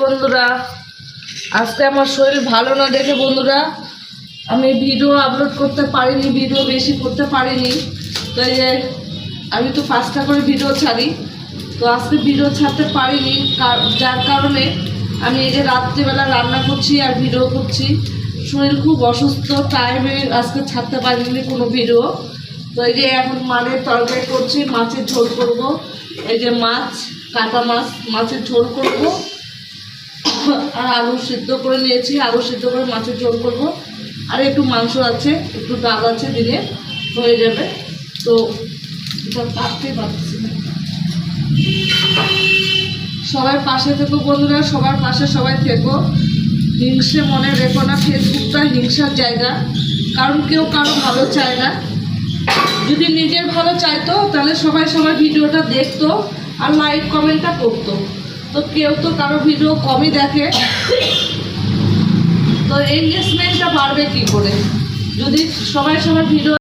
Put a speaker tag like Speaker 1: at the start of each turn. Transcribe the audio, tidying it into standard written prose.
Speaker 1: বন্ধুরা, আজকে আমার শরীর ভালো না দেখে বন্ধুরা আমি ভিডিও আপলোড করতে পারিনি, ভিডিও বেশি করতে পারিনি। তো এই যে আমি তো 5টা করে ভিডিও ছাড়ি, তো আজকে ভিডিও ছাড়তে পারিনি, যার কারণে আমি এই যে রাত্রিবেলা রান্না করছি আর ভিডিও করছি। শরীর খুব অসুস্থ, টাইমে আজকে ছাড়তে পারিনি কোনো ভিডিও। তো এই যে এখন মাছের তরকারি করছি, মাছের ঝোল করব। এই যে মাছ, কাটা মাছ, মাছের ঝোল করব। আর আলু সিদ্ধ করে নিয়েছি, আলু সিদ্ধ করে মাছের ঝোল করব। আর একটু মাংস আছে, একটু ডাল আছে, দিলে হয়ে যাবে। তো এটা কাটতেই পারছি না। সবাই পাশে থেকো বন্ধুরা, সবার পাশে সবাই থেকো। হিংসে মনে রেখো না, ফেসবুকটা হিংসার জায়গা, কারণ কেউ কারো ভালো চায় না। যদি নিজের ভালো চাইতো তাহলে সবাই সবার ভিডিওটা দেখতো আর লাইক কমেন্টটা করতো। তো কেউ তো কারো ভিডিও কমই দেখে, তো এঙ্গেজমেন্টটা বাড়বে কী করে যদি সবাই সবার ভিডিও